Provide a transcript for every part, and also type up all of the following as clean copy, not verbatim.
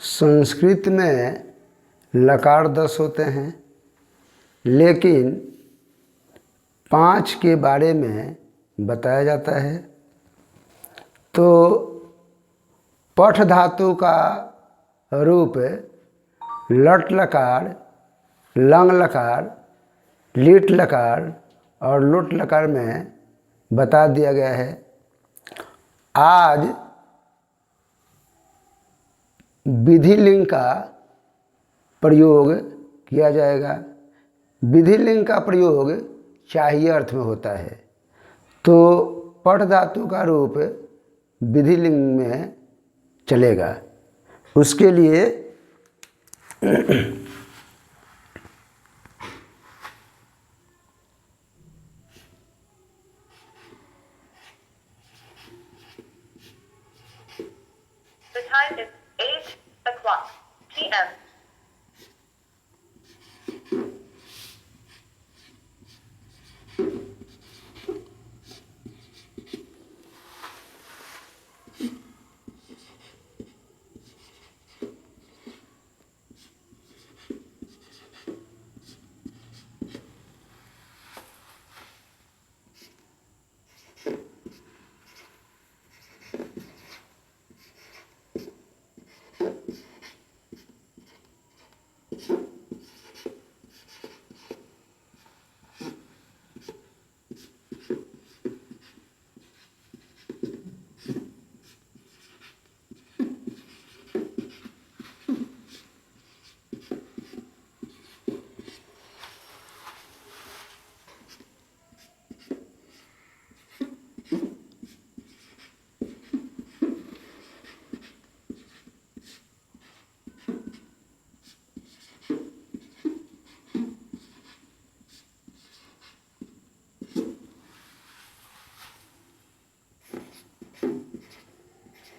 संस्कृत में लकार 10 होते हैं, लेकिन 5 के बारे में बताया जाता है। तो पठ धातु का रूप लट लकार, लंग लकार, लिट लकार और लुट लकार में बता दिया गया है। आज विधिलिंग का प्रयोग किया जाएगा। विधिलिंग का प्रयोग चाहिए अर्थ में होता है। तो पठ धातु का रूप विधिलिंग में चलेगा। उसके लिए The time is 8:00 p.m.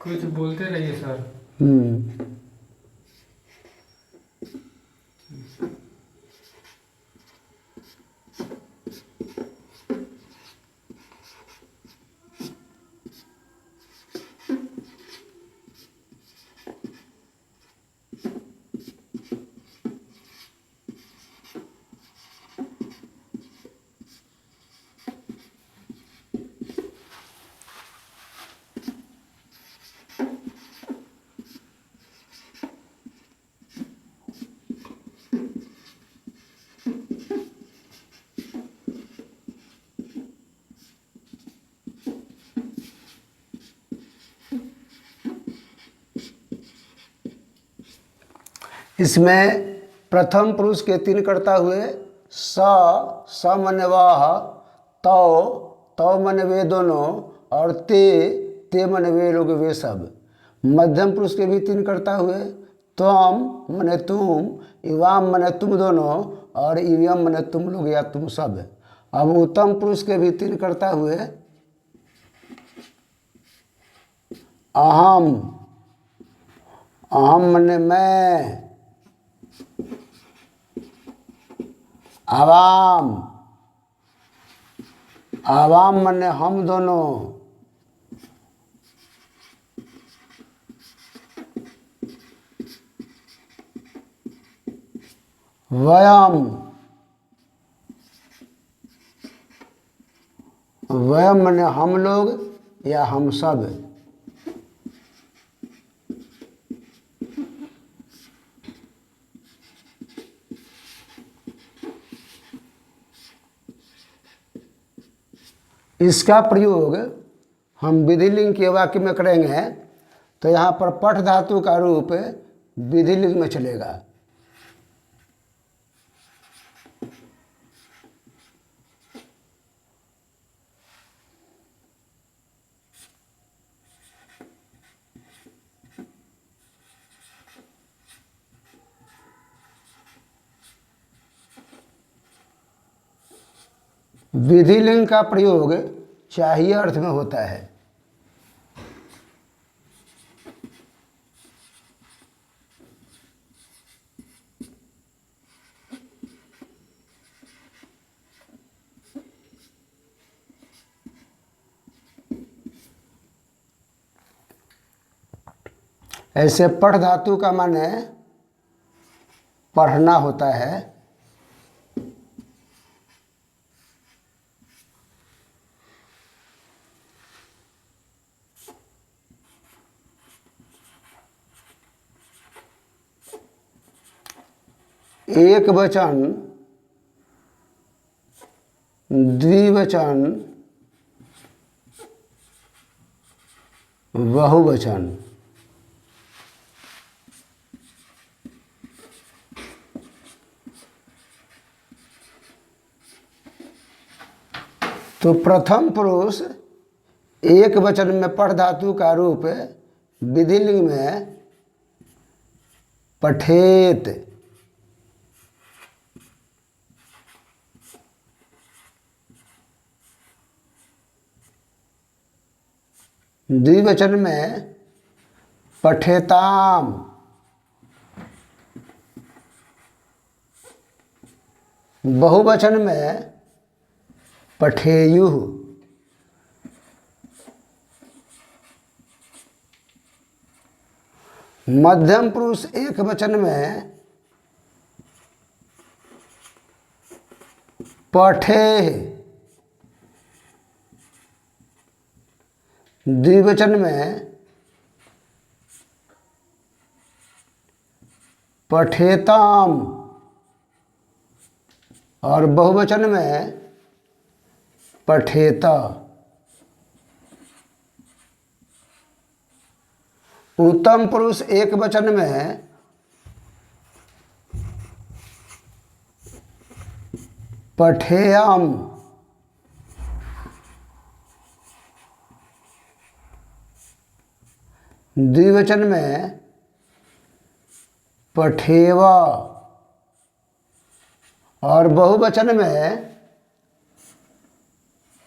कुछ बोलते रहिए सर। इसमें प्रथम पुरुष के 3 कर्ता हुए स मने वह, तौ मने वे दोनों और ते मने वे लोग वे सब। मध्यम पुरुष के भी 3 कर्ता हुए त्वम मने तुम, इवाम मने तुम दोनों और इवम मने तुम लोग या तुम सब। अब उत्तम पुरुष के भी 3 कर्ता हुए अहम, अहम मने मैं, आवाम, आवाम मने हम दोनों, वयम, वयम मने हम लोग या हम सब। इसका प्रयोग हम विधिलिंग के वाक्य में करेंगे तो यहाँ पर पठ धातु का रूप विधिलिंग में चलेगा। विधिलिंग का प्रयोग चाहिए अर्थ में होता है। ऐसे पढ़ धातु का माने पढ़ना होता है। एक वचन, द्विवचन, बहुवचन। तो प्रथम पुरुष एक वचन में पढ़ धातु का रूप विधिलिंग में पठेत। द्विवचन में पठेताम। बहुवचन में पठेयुः। मध्यम पुरुष एक वचन में पठेः। द्विवचन में पठेताम और बहुवचन में पठेत। उत्तम पुरुष एक वचन में पठेयम। द्विवचन में पठेव और बहुवचन में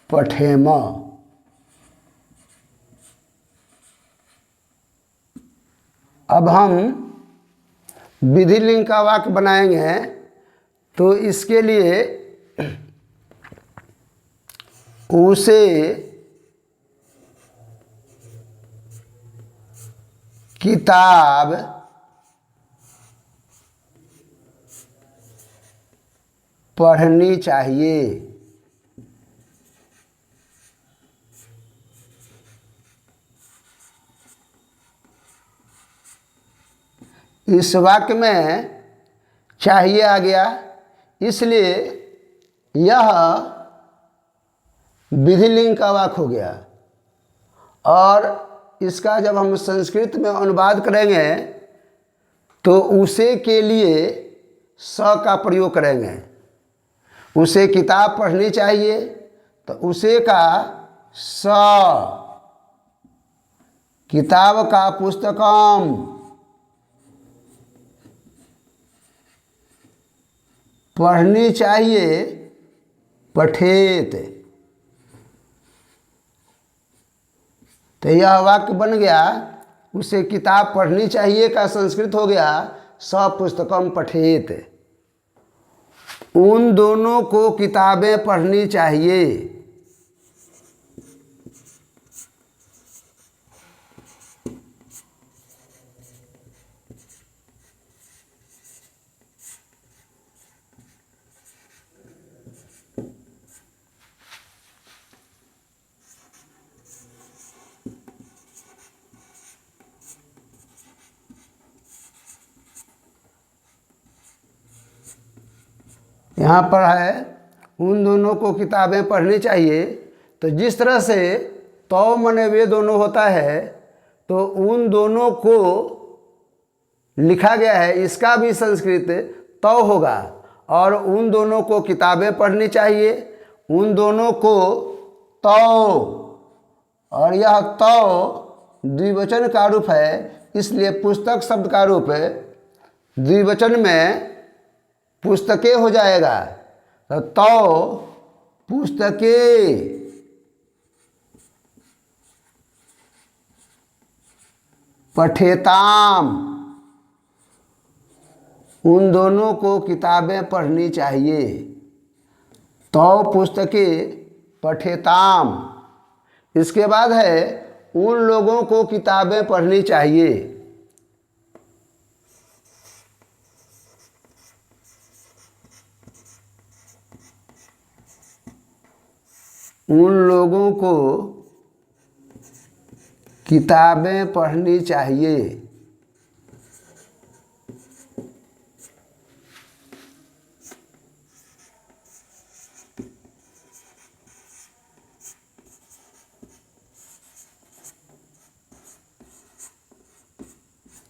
पठेम। अब हम विधिलिंग का वाक्य बनाएंगे, तो इसके लिए उसे किताब पढ़नी चाहिए। इस वाक्य में चाहिए आ गया, इसलिए यह विधिलिंग का वाक्य हो गया। और इसका जब हम संस्कृत में अनुवाद करेंगे तो उसे के लिए स का प्रयोग करेंगे। उसे किताब पढ़नी चाहिए तो उसे का स, किताब का पुस्तकम, पढ़नी चाहिए पठेत। तो यह वाक्य बन गया, उसे किताब पढ़नी चाहिए का संस्कृत हो गया स पुस्तकम पठेत। उन दोनों को किताबें पढ़नी चाहिए। यहाँ पर है उन दोनों को किताबें पढ़नी चाहिए। तो जिस तरह से तो मने वे दोनों होता है, तो उन दोनों को लिखा गया है, इसका भी संस्कृत तो होगा। और उन दोनों को किताबें पढ़नी चाहिए, उन दोनों को तो, और यह तो द्विवचन का रूप है, इसलिए पुस्तक शब्द का रूप द्विवचन में पुस्तकें हो जाएगा। तो पुस्तकें, पठेताम, उन दोनों को किताबें पढ़नी चाहिए। तो पुस्तकें पठेताम। इसके बाद है उन लोगों को किताबें पढ़नी चाहिए। उन लोगों को किताबें पढ़नी चाहिए।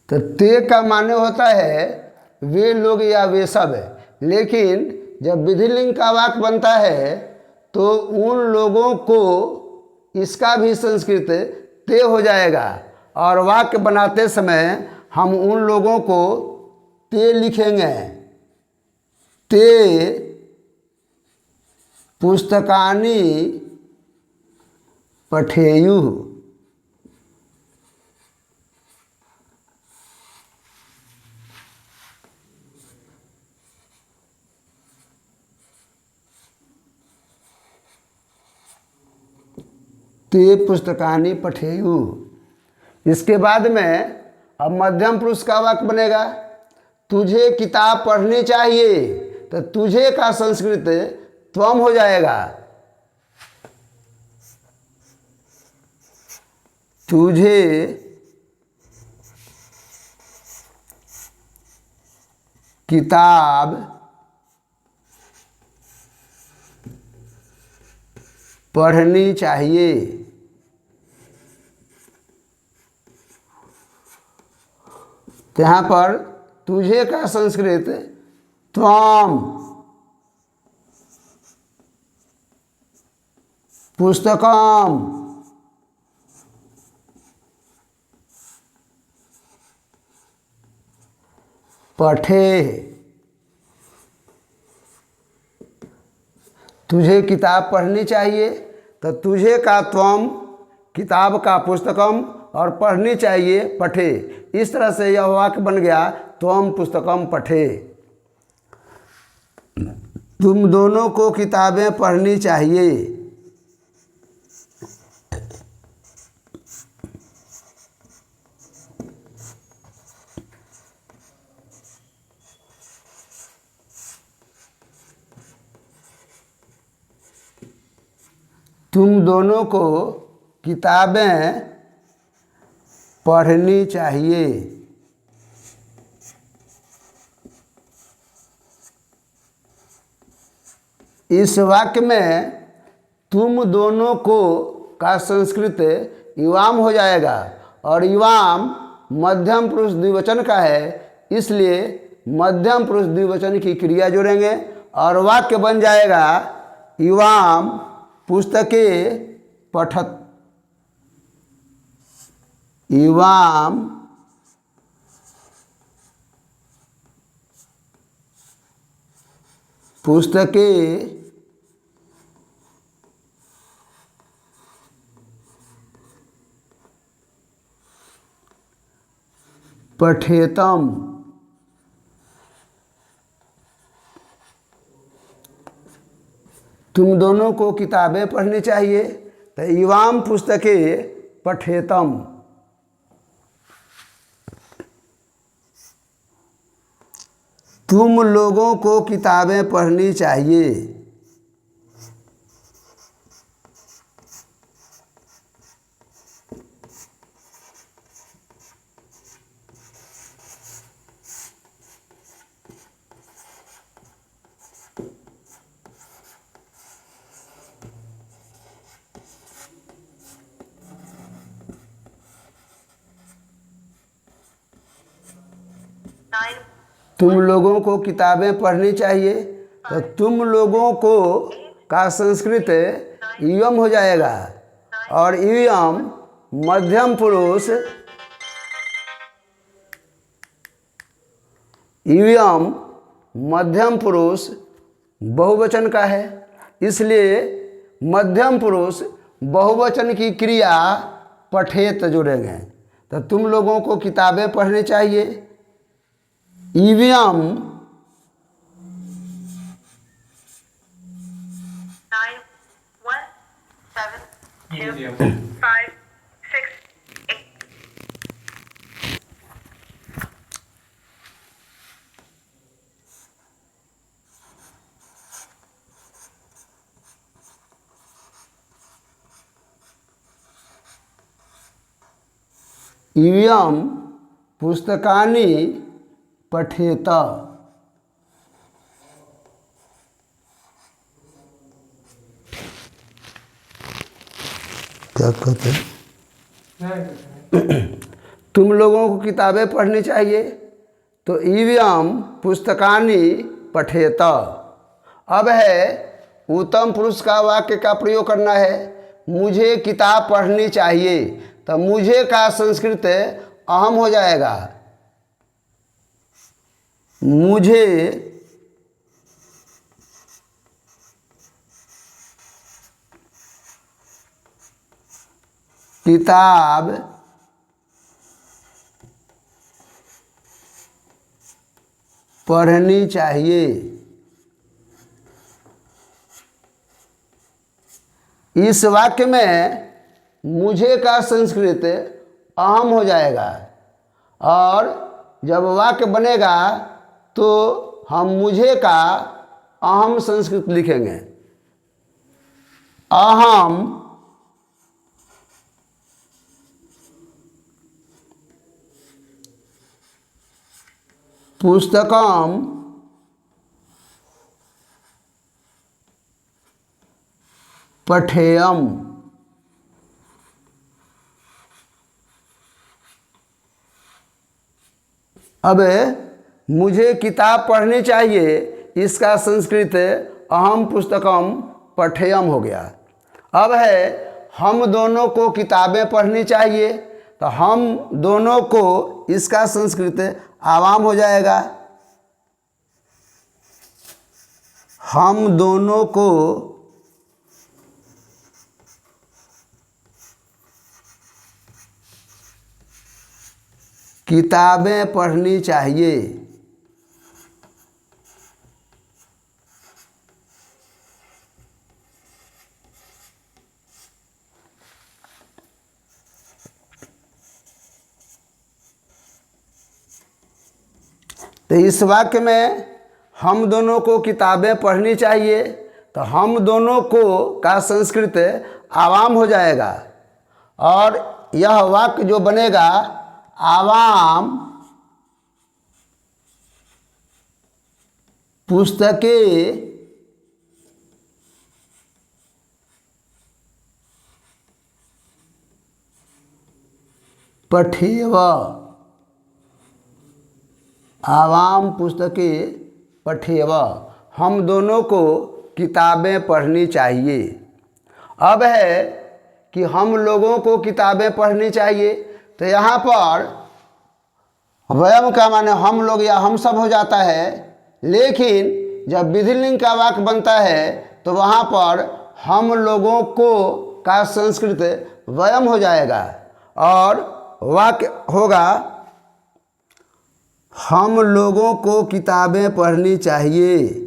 तो ते का माने होता है वे लोग या वे सब, लेकिन जब विधिलिंग का वाक्य बनता है तो उन लोगों को इसका भी संस्कृत ते हो जाएगा, और वाक्य बनाते समय हम उन लोगों को ते लिखेंगे। ते पुस्तकानि पठेयुः। ते पुस्तकानि पठेयुः। इसके बाद में अब मध्यम पुरुष का वाक्य बनेगा, तुझे किताब पढ़नी चाहिए। तो तुझे का संस्कृत त्वम हो जाएगा। तुझे किताब पढ़नी चाहिए। तो यहाँ पर तुझे का संस्कृत त्वम, पुस्तकम, पठे। तुझे किताब पढ़नी चाहिए तो तुझे का त्वम, किताब का पुस्तकम और पढ़नी चाहिए पठे। इस तरह से यह वाक्य बन गया त्वम पुस्तकम पठे। तुम दोनों को किताबें पढ़नी चाहिए। तुम दोनों को किताबें पढ़नी चाहिए। इस वाक्य में तुम दोनों को का संस्कृत युवाम हो जाएगा, और युवाम मध्यम पुरुष द्विवचन का है, इसलिए मध्यम पुरुष द्विवचन की क्रिया जोड़ेंगे और वाक्य बन जाएगा युवाम पुस्तके पठत। युवाम पुस्तके पठेतम। तुम दोनों को किताबें पढ़नी चाहिए तो युवाम पुस्तके पठेतम। तुम लोगों को किताबें पढ़नी चाहिए। Nine. तुम लोगों को किताबें पढ़नी चाहिए तो तुम लोगों को का संस्कृत इयम हो जाएगा, और इयम मध्यम पुरुष, इयम मध्यम पुरुष बहुवचन का है, इसलिए मध्यम पुरुष बहुवचन की क्रिया पठेत जोड़ेंगे। तो तुम लोगों को किताबें पढ़नी चाहिए। EVM 9, 1, 7, 2, Medium. 5, 6, 8. इयं पुस्तकानि पठेत। क्या कहते हैं? तुम लोगों को किताबें पढ़नी चाहिए। तो इयं पुस्तकानि पठेत। अब है उत्तम पुरुष का वाक्य का प्रयोग करना है। मुझे किताब पढ़नी चाहिए, तो मुझे का संस्कृत अहम हो जाएगा। मुझे किताब पढ़नी चाहिए। इस वाक्य में मुझे का संस्कृत अहम हो जाएगा, और जब वाक्य बनेगा तो हम मुझे का अहम संस्कृत लिखेंगे। अहम पुस्तकम पठेयम। अब मुझे किताब पढ़नी चाहिए, इसका संस्कृत अहम पुस्तकम पठेयम हो गया। अब है हम दोनों को किताबें पढ़नी चाहिए, तो हम दोनों को इसका संस्कृत आवाम हो जाएगा। हम दोनों को किताबें पढ़नी चाहिए। तो इस वाक्य में हम दोनों को किताबें पढ़नी चाहिए, तो हम दोनों को का संस्कृत आवाम हो जाएगा, और यह वाक्य जो बनेगा आवाम पुस्तकें पठेव। आवाम पुस्तकें पठेव, हम दोनों को किताबें पढ़नी चाहिए। अब है कि हम लोगों को किताबें पढ़नी चाहिए, तो यहाँ पर वयम का माने हम लोग या हम सब हो जाता है, लेकिन जब विधिलिंग का वाक्य बनता है तो वहाँ पर हम लोगों को का संस्कृत वयम हो जाएगा, और वाक्य होगा हम लोगों को किताबें पढ़नी चाहिए।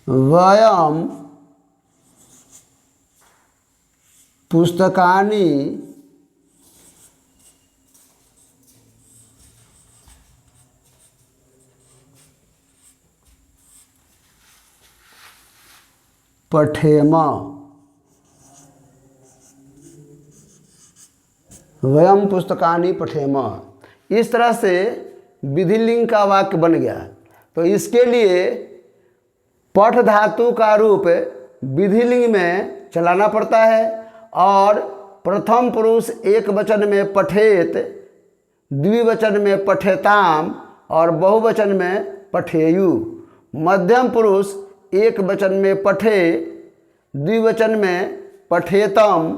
वयम पुस्तकानि पठेम। वयम पुस्तकानि पठेम, इस तरह से विधिलिंग का वाक्य बन गया। तो इसके लिए पठ धातु का रूप विधिलिंग में चलाना पड़ता है, और प्रथम पुरुष एक वचन में पठेत, द्विवचन में पठेताम और बहुवचन में पठेयु। मध्यम पुरुष एक वचन में पठे, द्विवचन में पठेतम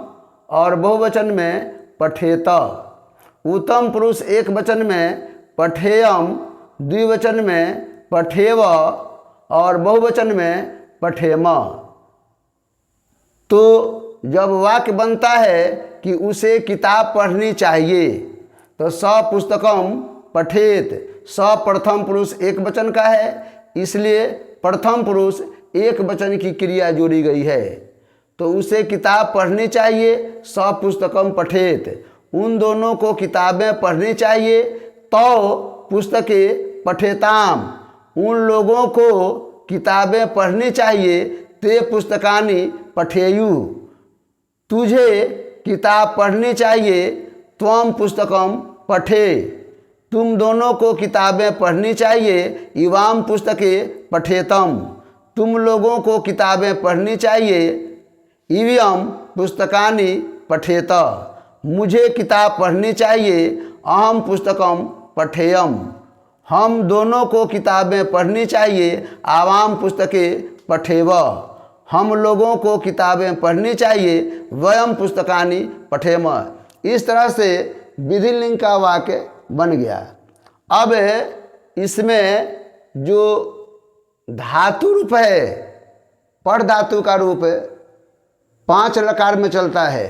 और बहुवचन में पठेत। उत्तम पुरुष एक वचन में पठेयम, द्विवचन में पठेव और बहुवचन में पठेम। तो जब वाक्य बनता है कि उसे किताब पढ़नी चाहिए, तो स पुस्तकम पठेत। स प्रथम पुरुष एक वचन का है, इसलिए प्रथम पुरुष एक वचन की क्रिया जोड़ी गई है, तो उसे किताब पढ़नी चाहिए। स पुस्तकम पठेत, उन दोनों को किताबें पढ़नी चाहिए। तो पुस्तकें पठेताम, उन लोगों को किताबें पढ़नी चाहिए। ते पुस्तकानि पठेयु, तुझे किताब पढ़नी चाहिए। त्वम पुस्तकम पठे, तुम दोनों को किताबें पढ़नी चाहिए। इवाम पुस्तके पठेतम, तुम लोगों को किताबें पढ़नी चाहिए। इवयम पुस्तकानि पठेत, मुझे किताब पढ़नी चाहिए। अहम पुस्तकम पठेयम, हम दोनों को किताबें पढ़नी चाहिए। आवाम पुस्तके पठेव, हम लोगों को किताबें पढ़नी चाहिए। वयम पुस्तकानि पठेम। इस तरह से विधिलिंग का वाक्य बन गया। अब इसमें जो धातु रूप है, पढ़ धातु का रूप 5 लकार में चलता है,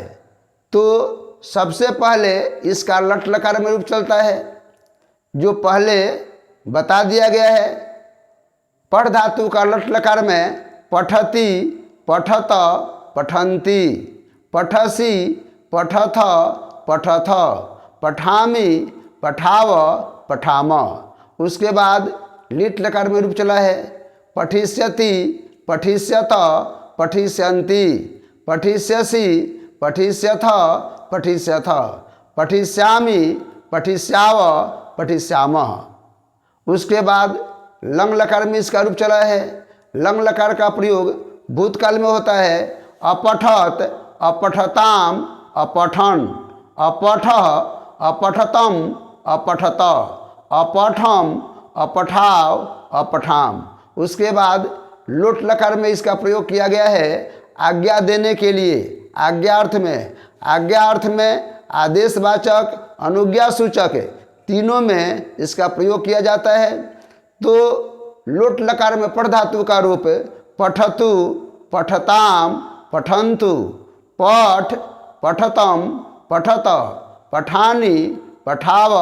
तो सबसे पहले इसका लट लकार में रूप चलता है, जो पहले बता दिया गया है। पढ़ धातु का लट लकार में पठति, पठत, पठन्ति, पठसि, पठथ, पठथ, पठामि, पठाव, पठाम। उसके बाद लिट लकार में रूप चला है। पठिष्यति, पठिष्यत, पठिष्यन्ति, पठिष्यसि, पठिष्यथ, पठिष्यथ, पठिष्यामि, पठिष्याव, पठिष्यामः। उसके बाद लंग लकार में इसका रूप चला है। लंग लकार का प्रयोग भूतकाल में होता है। अपठत, अपठताम, अपठन, अपठ, अपठतम, अपठत, अपठम, अपठाव, अपठाम। उसके बाद लोट लकार में इसका प्रयोग किया गया है आज्ञा देने के लिए। आज्ञा अर्थ में, आज्ञा अर्थ में आदेशवाचक, अनुज्ञा सूचक तीनों में इसका प्रयोग किया जाता है। तो लोट लकार में पढ़ धातु का रूप पठतु, पठताम, पठन्तु, पठ, पठतम, पठत, पठानि, पठाव,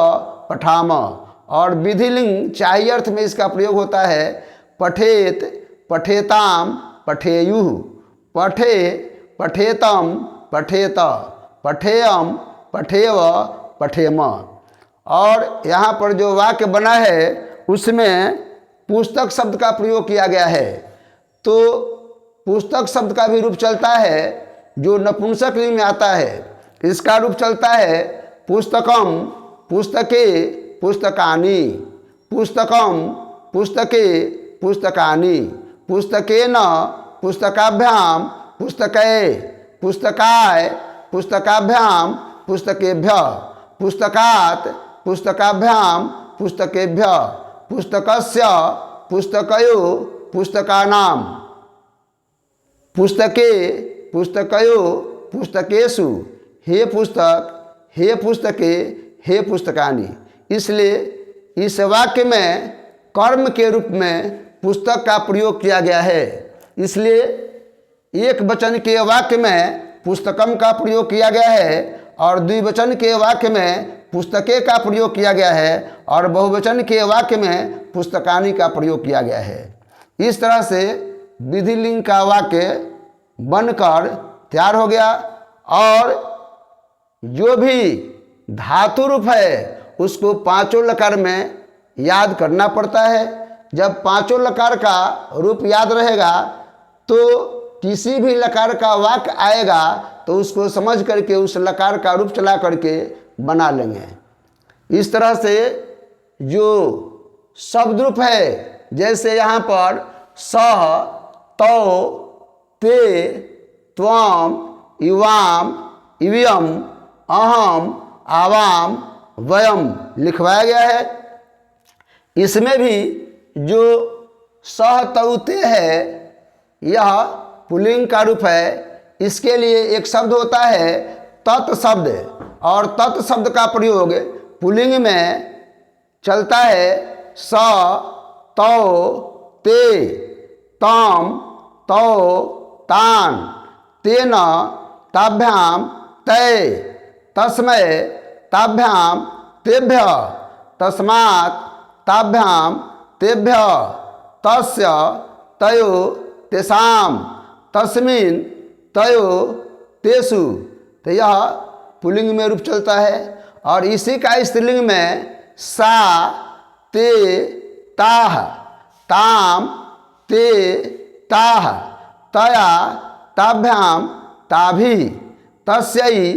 पठाम। और विधिलिंग चाही अर्थ में इसका प्रयोग होता है पठेत, पठेताम, पठेयुः, पठे, पठेतम, पठेत, पठेयम, पठेव, पठेम। और यहाँ पर जो वाक्य बना है उसमें पुस्तक शब्द का प्रयोग किया गया है। तो पुस्तक शब्द का भी रूप चलता है जो नपुंसक लिंग में आता है। इसका रूप चलता है पुस्तकम, पुस्तके, पुस्तकानि, पुस्तकम, पुस्तके, पुस्तकानि, पुस्तकेन, पुस्तकाभ्याम, पुस्तके, पुस्तकाय, पुस्तकाभ्याम, पुस्तकेभ्यः, पुस्तकात्, पुस्तकाभ्याम, पुस्तकेभ्यः, पुस्तकस्य, पुस्तकयोः, पुस्तकानां, पुस्तके, पुस्तकयोः, पुस्तकेषु, हे पुस्तक, हे पुस्तके, हे पुस्तकानि। इसलिए इस वाक्य में कर्म के रूप में पुस्तक का प्रयोग किया गया है। इसलिए एक वचन के वाक्य में पुस्तकम का प्रयोग किया गया है और द्विवचन के वाक्य में पुस्तके का प्रयोग किया गया है और बहुवचन के वाक्य में पुस्तकानि का प्रयोग किया गया है। इस तरह से विधिलिंग का वाक्य बनकर तैयार हो गया। और जो भी धातु रूप है उसको पांचों लकार में याद करना पड़ता है। जब पांचों लकार का रूप याद रहेगा तो किसी भी लकार का वाक्य आएगा तो उसको समझ करके उस लकार का रूप चला करके बना लेंगे। इस तरह से जो शब्द रूप है, जैसे यहाँ पर सह, तौ, ते, त्वम, इवाम, इवयम, अहम, आवाम, वयम लिखवाया गया है। इसमें भी जो सह, तौ, ते है यह पुल्लिंग का रूप है। इसके लिए एक शब्द होता है तत् शब्द, और तत् शब्द का प्रयोग पुल्लिंग में चलता है स, तौ, ते, तम, तौ, तान, तेन, ताभ्याम, तै, तस्मै, ताभ्याम, तेभ्य, तस्मात् ताभ्याम तेभ्य तस्य तयो तेषाम तस्मिन् तयो तेषु। तो यह पुल्लिंग में रूप चलता है। और इसी का स्त्रीलिंग में सा ते ताह ताम ते ताह तया ताभ्याम ताभि तस्यै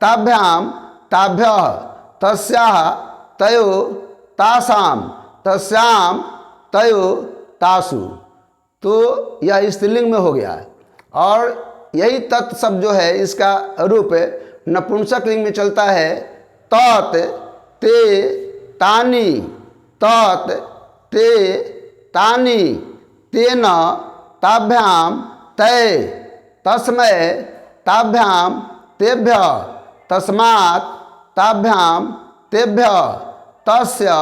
ताभ्याम ताभ्यः तस्याः तयो तासाम तस्याम तयो तासु। तो यह स्त्रीलिंग में हो गया। और यही तत् शब्द जो है इसका रूप नपुंसक लिंग में चलता है। तत् ते तानि तत् ते तानि तेन ताभ्याम तै तस्मै ताभ्याम तेभ्य तस्मात् ताभ्याम तेभ्य तस्य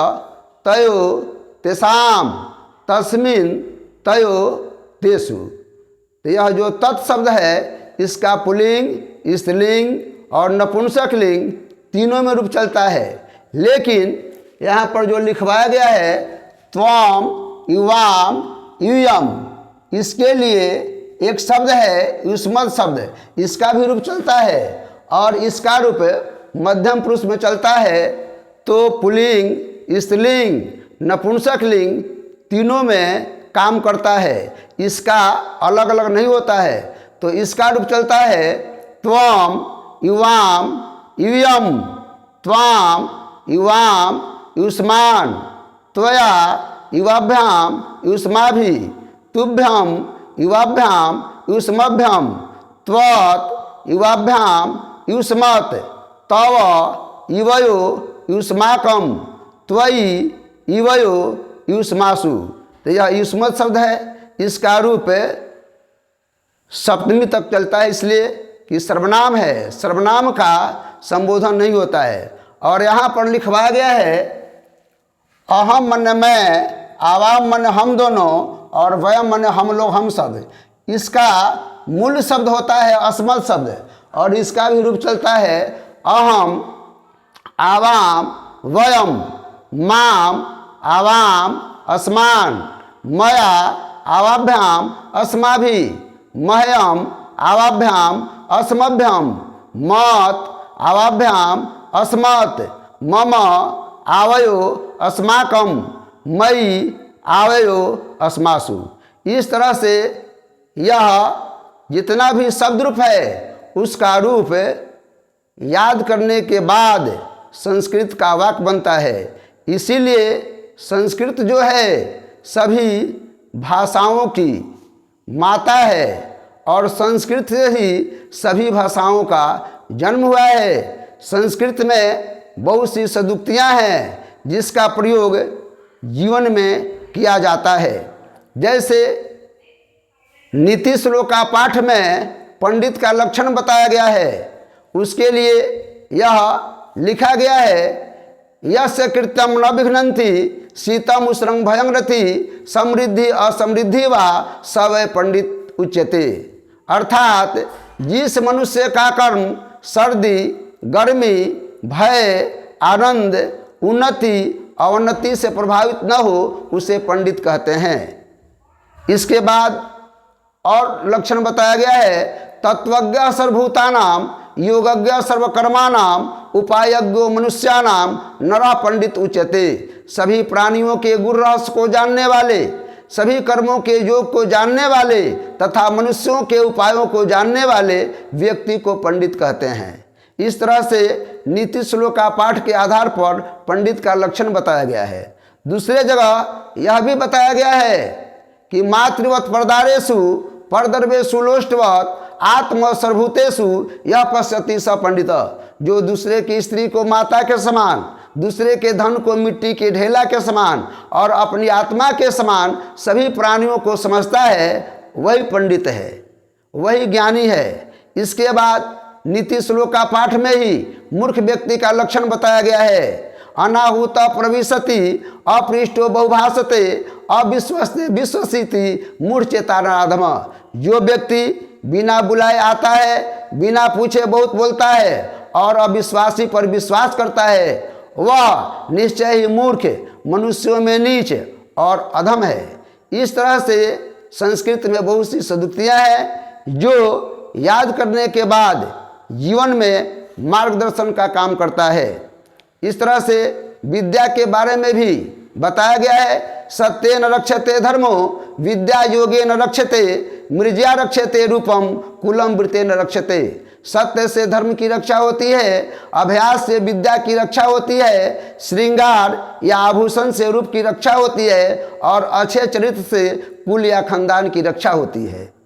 तयो तेषाम तस्मिन् तयो तेषु। तो यह जो तत् शब्द है इसका पुल्लिंग, स्त्रीलिंग और नपुंसक लिंग तीनों में रूप चलता है। लेकिन यहाँ पर जो लिखवाया गया है त्वम युवाम यूयम, इसके लिए एक शब्द है युष्मत् शब्द, इसका भी रूप चलता है और इसका रूप मध्यम पुरुष में चलता है। तो पुल्लिंग, स्त्रीलिंग, नपुंसक लिंग तीनों में काम करता है, इसका अलग अलग नहीं होता है। तो इसका रूप चलता है त्वम युवाम यूयम त्वाम युवाम युष्मान त्वया युवाभ्याम युष्माभि तुभ्यम युवाभ्याम युष्मभ्यम त्वत् युवाभ्याम युष्मत् तव युवयो युष्माकम त्वयि युवयो युष्मासु। तो यह युष्मत् शब्द है, इसका रूप सप्तमी तक चलता है, इसलिए कि सर्वनाम है, सर्वनाम का संबोधन नहीं होता है। और यहाँ पर लिखवाया गया है अहम मन मैं, आवाम मन हम दोनों और वयम मन हम लोग हम सब। इसका मूल शब्द होता है अस्मत् शब्द और इसका भी रूप चलता है अहम आवाम वयम माम आवाम अस्मान मया आवाभ्याम अस्माभि मह्यम आवाभ्याम अस्मभ्यम मत आवाभ्याम अस्मत् मम आवयो अस्माकम मयि आवयो अस्मासु। इस तरह से यह जितना भी शब्द रूप है उसका रूप याद करने के बाद संस्कृत का वाक्य बनता है। इसीलिए संस्कृत जो है सभी भाषाओं की माता है और संस्कृत से ही सभी भाषाओं का जन्म हुआ है। संस्कृत में बहुत सी सदुक्तियाँ हैं जिसका प्रयोग जीवन में किया जाता है। जैसे नीति श्लोका पाठ में पंडित का लक्षण बताया गया है, उसके लिए यह लिखा गया है यस्य कृत्यम न विघ्नन्ति शीतम उष्णं भयं रति समृद्धि असमृद्धि वा स वै पंडित उच्यते। अर्थात जिस मनुष्य का कर्म सर्दी, गर्मी, भय, आनंद, उन्नति अवन्नति से प्रभावित न हो उसे पंडित कहते हैं। इसके बाद और लक्षण बताया गया है तत्वज्ञ सर्वभूतानाम योगज्ञ सर्वकर्माणाम उपायज्ञो मनुष्याणाम नरः पंडित उच्यते। सभी प्राणियों के गुण रहस्य को जानने वाले, सभी कर्मों के योग को जानने वाले तथा मनुष्यों के उपायों को जानने वाले व्यक्ति को पंडित कहते हैं। इस तरह से नीति श्लोका पाठ के आधार पर पंडित का लक्षण बताया गया है। दूसरे जगह यह भी बताया गया है कि मातृवत परदारेषु परदर्वेषु लोष्टवत आत्म सर्वभूतेषु यह पश्यति स पंडित। जो दूसरे की स्त्री को माता के समान, दूसरे के धन को मिट्टी के ढेला के समान और अपनी आत्मा के समान सभी प्राणियों को समझता है, वही पंडित है, वही ज्ञानी है। इसके बाद नीति श्लोका पाठ में ही मूर्ख व्यक्ति का लक्षण बताया गया है अनाहुत प्रविशति अपृष्टो बहुभाषते अविश्वस्ते विश्वसिति मूढ़चेतानाधम। जो व्यक्ति बिना बुलाए आता है, बिना पूछे बहुत बोलता है और अविश्वासी पर विश्वास करता है वह निश्चय ही मूर्ख, मनुष्यों में नीच और अधम है। इस तरह से संस्कृत में बहुत सी सदुक्तियाँ हैं जो याद करने के बाद जीवन में मार्गदर्शन का काम करता है। इस तरह से विद्या के बारे में भी बताया गया है, सत्य न रक्षते धर्मो विद्या योगे न रक्षते मृज्या रक्षते रूपम कुलम वृत्ते न रक्षते। सत्य से धर्म की रक्षा होती है, अभ्यास से विद्या की रक्षा होती है, श्रृंगार या आभूषण से रूप की रक्षा होती है और अच्छे चरित्र से कुल या खानदान की रक्षा होती है।